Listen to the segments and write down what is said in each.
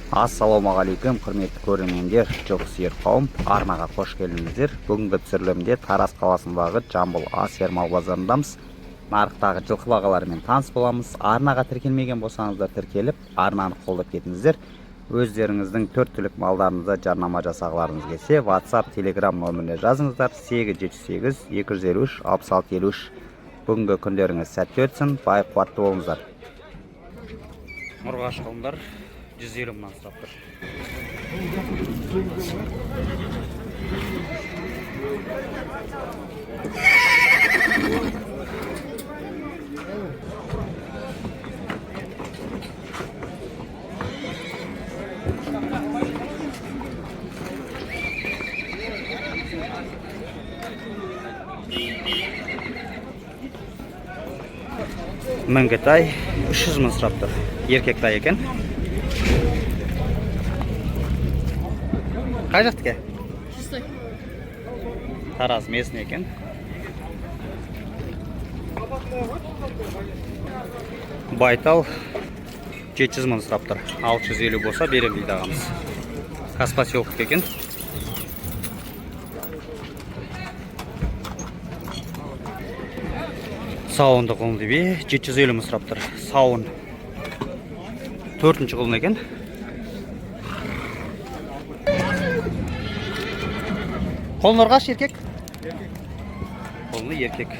Ассалаумағалейкум, құрметті көрермендер, жоқсүйер қауым, арнаға қош келдіңіздер. Бүгінгі түсірілімде Тараз қаласындағы Жамбыл Асер мал базарындамыз. Нарықтағы жылқы бағаларымен таныс боламыз. Арнаға тіркелмеген болсаңыздар тіркеліп, арнаны қолдап кетіңіздер. Өздеріңіздің 4 түлік малдарыңызда жарнама жасағыларыңыз келсе, WhatsApp, Telegram нөміріне жазыңыздар. 878 253 6653. Бүгінгі күндеріңіз сәтті өтсін, бай қуатты болыңыздар. Мұрғаш қауымдар 150 мыңнан сұрап тұр. Мінгітай 300 мың сұрап тұр. Еркек тай екен. Қай жақтіке? Шестой. Тараз местный екен. Байтал 700 мың сұрап тұр. 650 болса берем дейді ағамыз. Каспасиоқтық екен. Сауынды құлын деп 750 мың сұрап тұр. Сауын 4-ші құлын екен. Қолын ұрғаш еркек? Қолыны еркек.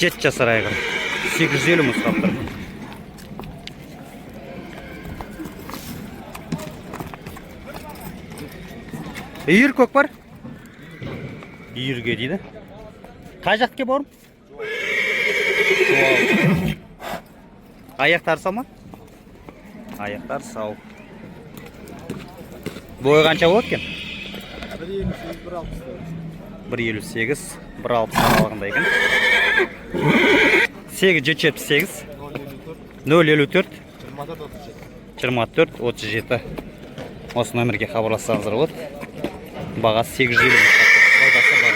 Жет жасар айғыр. 850 мың сұрап тұр. Үйір көк бар? Үйірге дейді. Қай жаққа барым? Аяқтар сау ма? Аяқтар сау. Бойы қанша болады екен? 158, 160 аралығында екен. 878 054 24 37. Осы нөмірге хабарлассаңыздар болады. Бағасы 850 мың. Саудасы бар.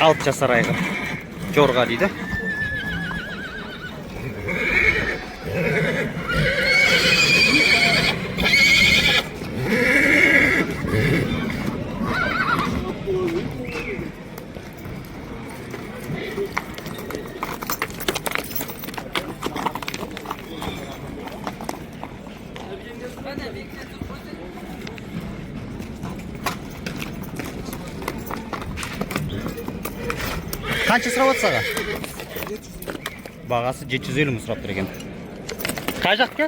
Алт жасар айғыр. Жорға дейді. Қанша сұрап отсаға? Бағасы 750 мың сұрап тұр екен. Қай жаққа?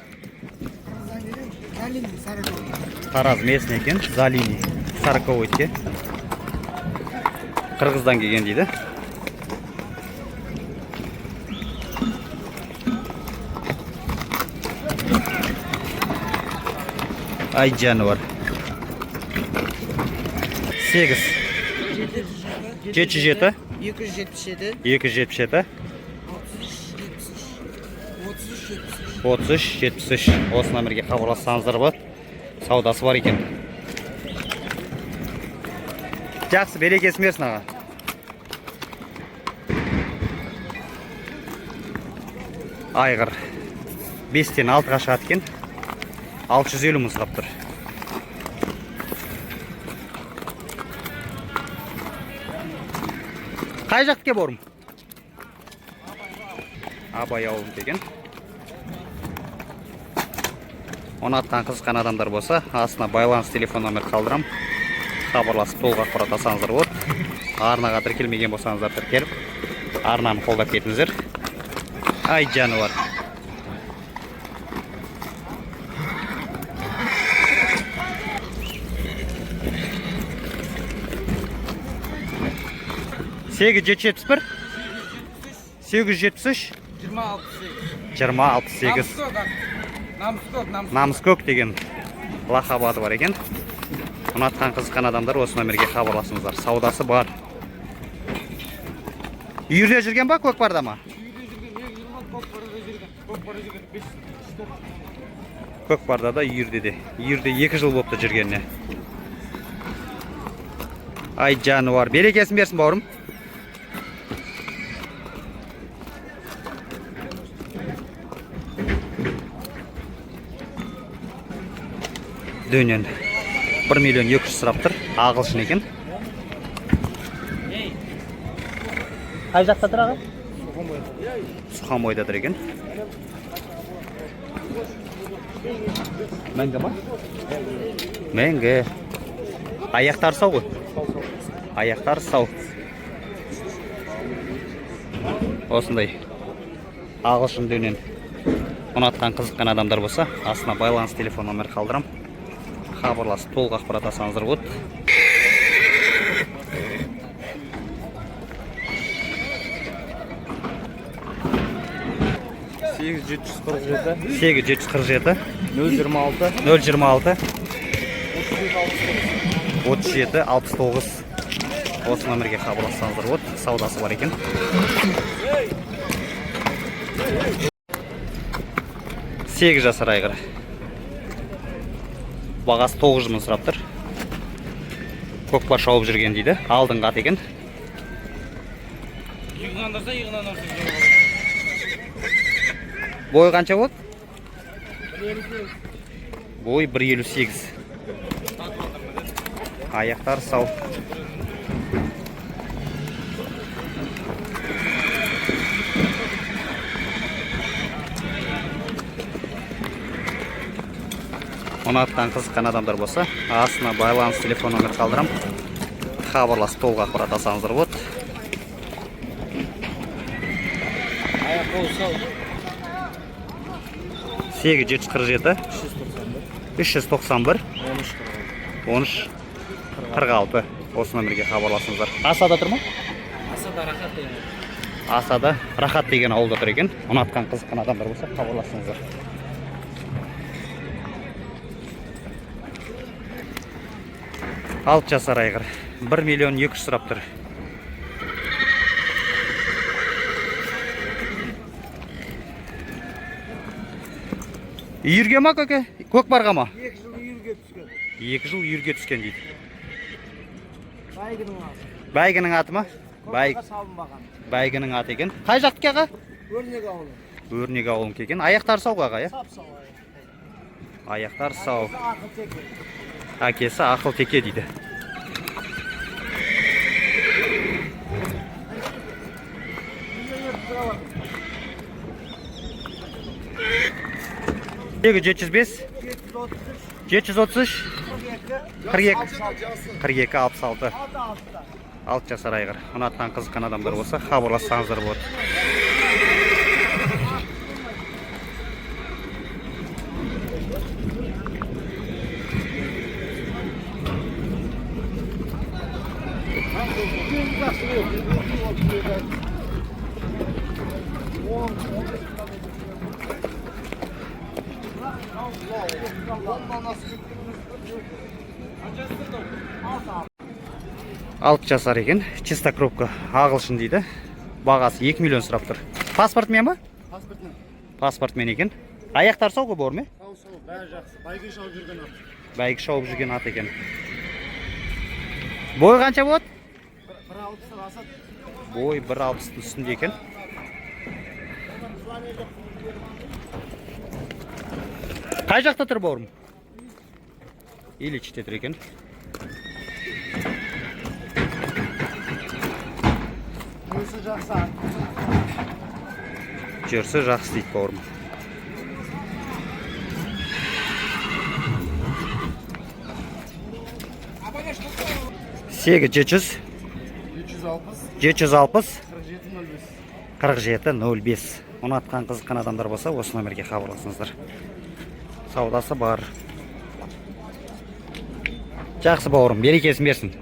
Тараз местный екен, Залини, Сарковойтке. Қырғыздан келген дейді. Ай жануар. 8 707 277 277 33 73. Осы номерге хабарлассаңыздар болады. Саудасы бар екен. Жақсы, берекесі берсін аға. Айғыр 5-тен 6-ға шығады екен. 650 мың сұрап тұр. Қай жаққа барым? Абай ауылын деген. Ұнатқан қызыққан адамдар болса, астына байланыс телефон номер қалдырам. Хабарласып толық ақпарат алсаңыздар болады. Арнаға тіркелмеген болсаңыздар тіркеліп, арнаны қолдап кетіңіздер. Ай жануар. Сегіз 771 873 2068 Намыс көк деген лақабы бар екен. Ұнатқан қызыққан адамдар осы номерге хабарласыңыздар. Саудасы бар. Үйірде жүрген ба, көкпарда ма? Көкпарда да үйірде де. Үйірде 2 жыл болыпты жүргеніне. Ай жануар, берекесін берсін бауырым. Дөнен 1 миллион 200 сұрап тұр, ағылшын екен. Қай жақта тұр аға? Сухомойда тұр екен. Мәңгі ма? Мәңгі. Аяқтар сау ғой? Аяқтар сау. Осындай ағылшын дөнен ұнатқан қызыққан адамдар болса, астына байланыс телефон номер қалдырам. Хабарласып толық ақпарат алсаңыздар болады. Сегіз 747 8 026 026 37 69. Осы номерге хабарлассаңыздар болады. Саудасы бар екен. Сегіз жасар айғыр. Бағасы 900 мың сұрап тұр. Көкпар шауып жүрген дейді. Алдыңғы ат екен. Бой қанша болады? Бой 1.58. Аяқтар сау. Ұнатқан қызыққан адамдар болса, астына байланыс телефон номер қалдырам. Хабарласып толық ақпарат алсаңыздар болады. Аяқ қол сау. 8 747 391 13 46. Осы номерге хабарласыңыздар. Асада тұр ма? Асада рахат деген. Асада рахат деген ауылда тұр екен. Ұнатқан қызыққан адамдар болса, хабарласыңыздар. Алты жасар айғыр. 1 миллион 200 сұрап тұр. Үйірге ма көке? Көкпарға ма? 2 жыл үйірге түскен. 2 жыл үйірге түскен дейді. Байгінің аты. Бәйгінің аты ма? Көкпарға салынбаған. Бәйгінің аты екен. Қай жақтікі аға? Өрнек ауылы. Өрнек ауылын келген. Аяқтар сау аға, я? Сап сау. Аяқтар сау. Ақыл теке. Әкесі ақыл теке дейді. Егі 705 733 42 66. 6 жасар айғыр. Ұнатқан қызыққан адамдар болса, хабарлассаңыздар болады. Алты жасар екен, чистокровка ағылшын дейді. Бағасы 2 миллион сұрап тұр. Паспорт мен ба? Паспортмен. Паспорт мен екен. Аяқтар сау ғой бауыр ме? Сау, бәрі жақсы. Бәйге шауып жүрген ат. Бәйгі шауып жүрген ат екен. Бой қанша болады? 1.60 асат. Бой 1.60 үстінде екен. Қай жақта тұр бауырым? Ильичте тұр екен. Жүрісі жақсы ат. Жүрісі жақсы дейді бауырым. Сегіз 700 760 4705. Ұнатқан қызыққан адамдар болса, осы номерге хабарласыңыздар. Саудасы бар. Жақсы бауырым, берекесін берсін.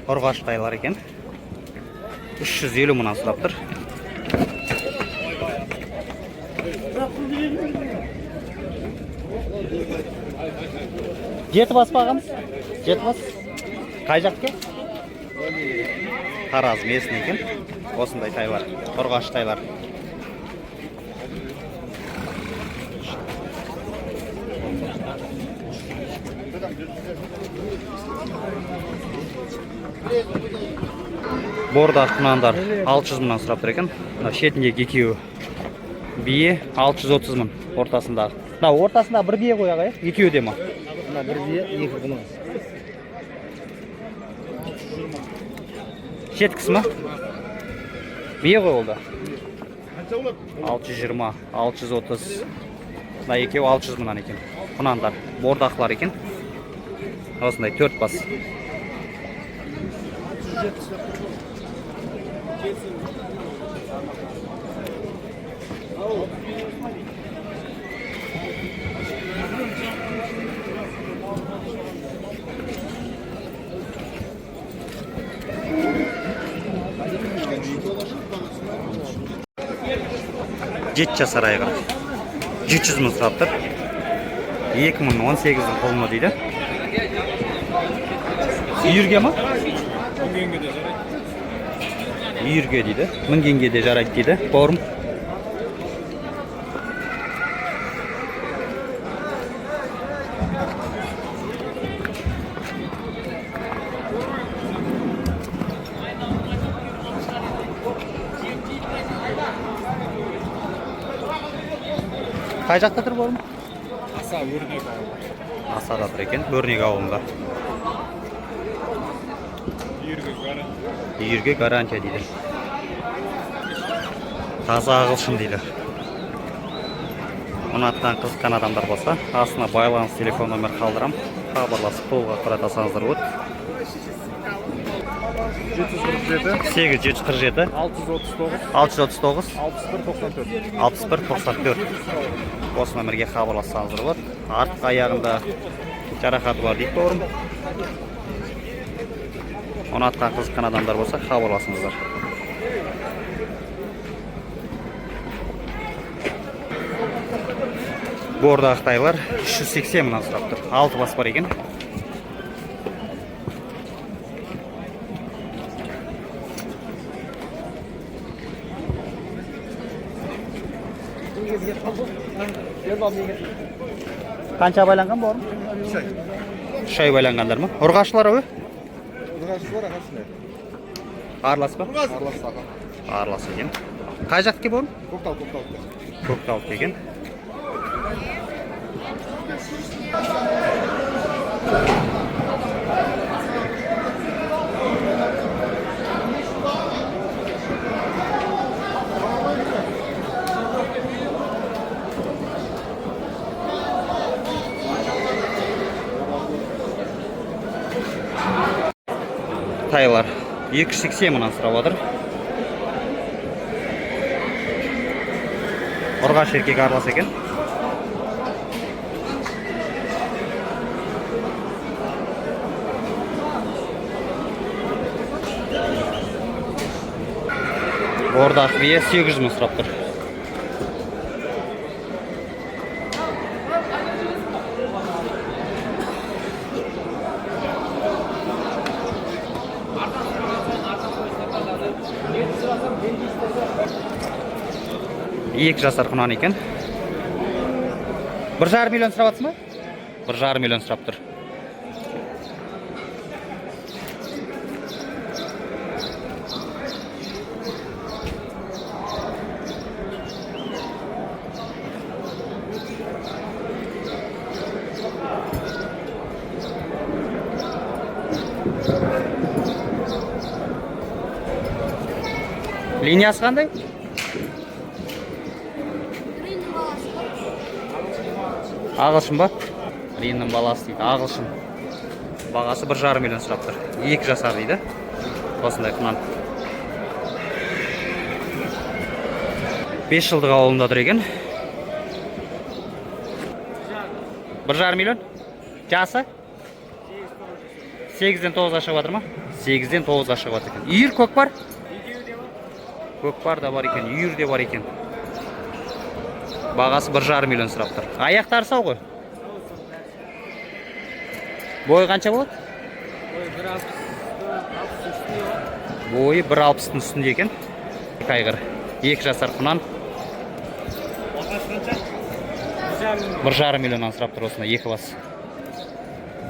Қорғаштайлар екен. 350 мыңнан сұрап тұр. Жеті бас бағамыз? Жеті бас? Қай жақке? Тараз местный екен. Осындай тайлар, қорғаш тайлар. Бордақ құнандар 600 мыңнан сұрап тұр екен. Шетіндегі екеуі бие 630 мың ортасындағы. Ортасында бір бие қояға, екеуі де ма? Bir bие, екі құнан. Шеткісі ма? Бие қой олда? 620, 630. Екеуі 600 мыңнан екен. Құнандар, бордақлар екен. Осындай 4 бас. Жеті жасар айғыр 700 мың сұрап тұр. 2018-дің қолына дейді. Үйірге ма? Үйірге дейді. 1000 теңге де жарайды дейді. Бауырым. Қай жақта тұр бауырым? Аса өрнек ауылы. Асада тұр екен, өрнек ауылында. Үйірге гарантия дейді. Таза ағылшын дейді. Ұнатқан қызыққан адамдар болса, астына байланыс телефон номер қалдырам. Хабарласып толға ақпарат алсаңыздар болады. 747 747 639 639 61 94. 6194. Осы номерге хабарлассаңыздар болады. Артқы аяғында жарақаты бар дейді бауырым. Ұнатқан қызыққан адамдар болса, хабарласыңыздар. Бордақ тайлар 380 мыңнан сұрап тұр. 6 бас бар екен. Қанша байланған бауырым? 3 ай байланғандар ма? Ұрғашылар өй? Ұрғашылар ағашылар. Арлас па? Арлас аға. Арлас екен. Қай жақты бауырым? Көктал. Көктал екен. Тайлар 280 мыңнан сұрап отыр. Ұрғаш еркек арлас екен. Бордақ бие 800 мың сұрап тұр. Екі жасар құнан екен. 1,5 миллион сұрап атсың ба? 1,5 миллион сұрап тұр. Линиясы қандай? Ағылшын ба? Риннің баласы дейді, ағылшын. Бағасы 1,5 миллион сұрап тұр. 2 жасар дейді. Осындай құнан. 5 жылдық ауылында тұр екен. 1,5 миллион? Жасы? 8-ден 9-ға шығып жатыр ма? 8-ден 9-ға шығып жатыр екен. Үйір көк бар? Көк бар да бар екен, үйір де бар екен. Бағасы 1,5 миллион сұрап тұр. Аяқтары сау ғой? Бойы қанша болады? Бойы 1,60-тың үстінде екен. Айғыр. 2 жасар құнан. 1,5 миллионнан сұрап тұр осында 2 бас.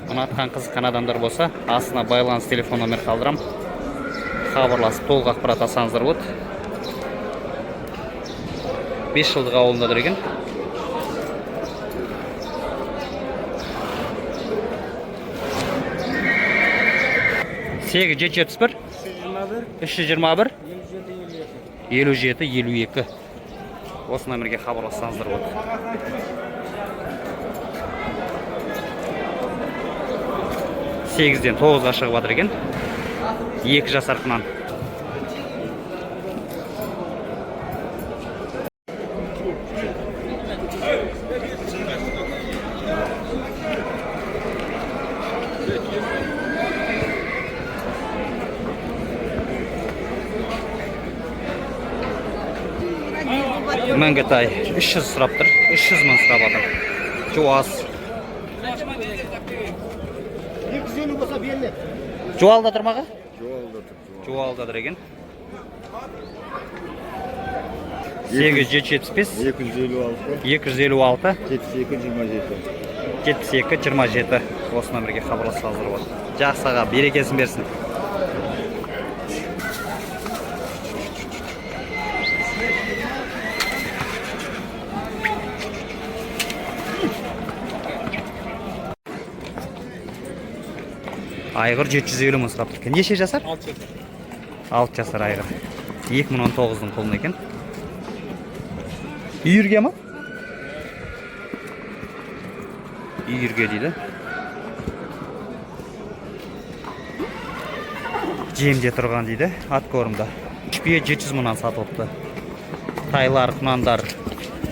Ұнатқан қызыққан адамдар болса, астына байланыс телефон номер қалдырам. Хабарласып, толық ақпарат алсаңыздар болады. 5 жылдық ауылындаdır екен. Сегіз 771 321 57-52. Осы номерге хабарлассаңыздар болады. 8-ден 9-ға шығып жатыр екен. 2 жасар құнан. Мәңгетай 300 сұрап тұр. 300 мың сұрап жатыр. Жуас. Жуалда тұр маға? Жуалда тұр екен. 8-775 256 72-27. Осы номерге хабарлассаңыздар болады. Жақсы аға, берекесін берсін. Айғыр 750 мың сұрап тұр. Неше жасар? 6 жасар айғыр. 2019-дың құлын екен. Үйірге ма? Үйірге дейді. Жемде тұрған дейді. Ат көрімді. 300 мыңнан сатылыпты. Тайлар, құнандар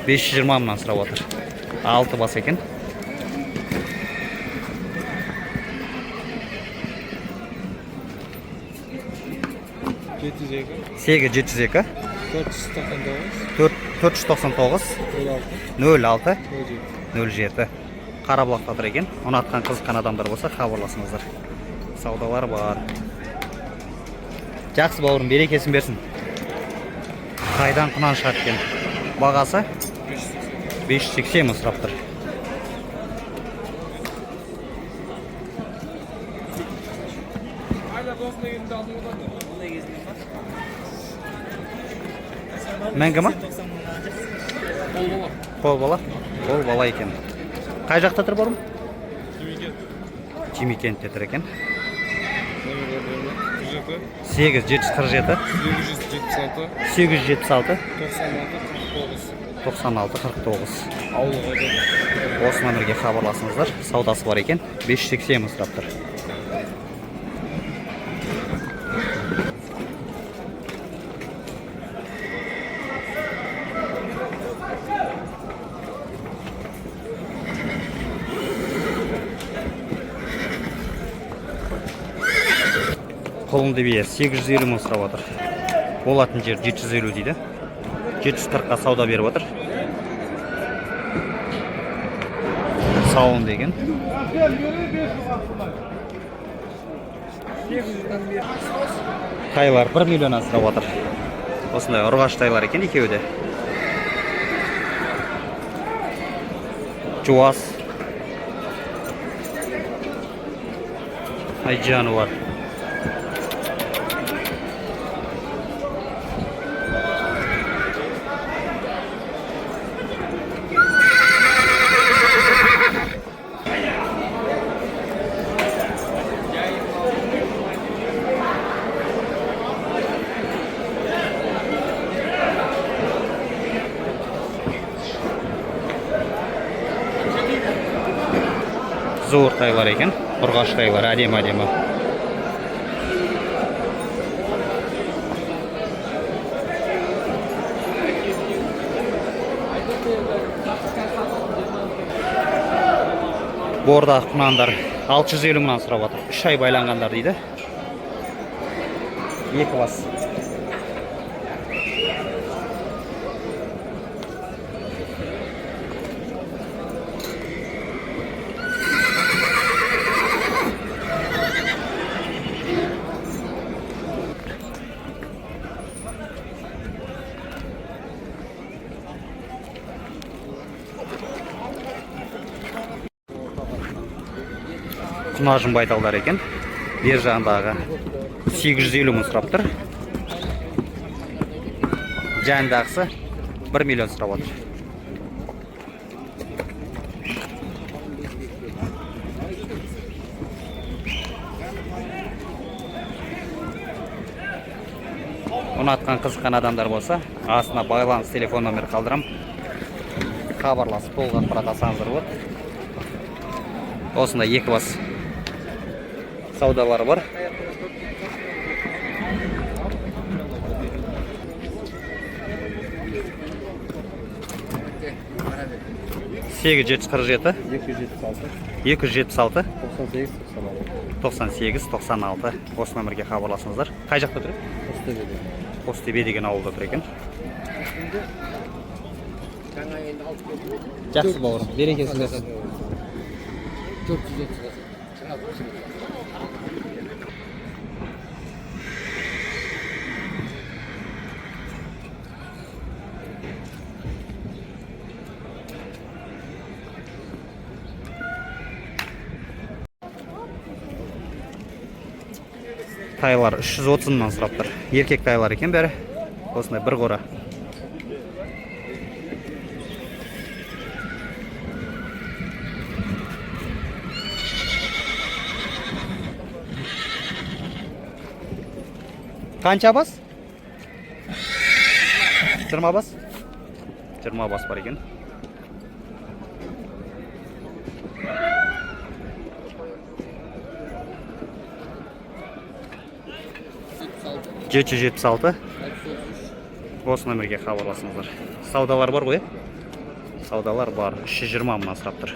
520 мыңнан сұрап отыр. 6 бас екен. Сегіз 702 499 06 07. Қарабұлақта тұр екен. Ұнатқан қызыққан адамдар болса хабарласыңыздар. Саудалар бар. Жақсы бауырым, берекесін берсін. Қайдан құнан шығады екен. Бағасы 580 мың сұрап тұр. Мәңгі ма? Қол бала? Қол бала екен. Қай жақта тұр бұрым? Тимикентте тұр екен. 8-747 876 96-49. Осы номерге хабарласыңыздар. Саудасы бар екен. 580 мың сұрап тұр. Қолынды бие 850 мың сұрап отыр. Болатын жер 750 дейді. 740-қа сауда беріп отыр. Сауын деген. Тайлар 1 миллионнан сұрап отыр. Осындай ұрғаш тайлар екен екеуі де. Жуас. Айжаны бар. Зор тайлар екен, ұрғаш тайлар, әдемі. Борда құнандар 650 мыңнан сұрап отыр. 3 ай байланғандар дейді. 2 бас. Құнажын байталдар екен. Бер жағындағы 850 мың сұрап тұр. Жанындағысы 1 миллион сұрап отыр. Ұнатқан қызыққан адамдар болса, астына байланыс телефон номер қалдырам. Хабарласып толық ақпарат алсаңыздар болады. Осында 2 бас саудалары бар. Сегіз 747 276 98 96 осы номерге хабарласыңыздар. Қай жақта тұр? Қостөбе деген ауылда тұр екен. Жақсы бауырым, берекесін берсін. Тайлар 330 мыңнан сұрап тұр. Еркек тайлар екен бәрі. Осындай бір қора. Қанша бас? 20 бас? 20 бас бар екен. Жеті 76 осы номерге хабарласыңыздар. Саудалар бар ғой? Саудалар бар. 320 мыңнан сұрап тұр.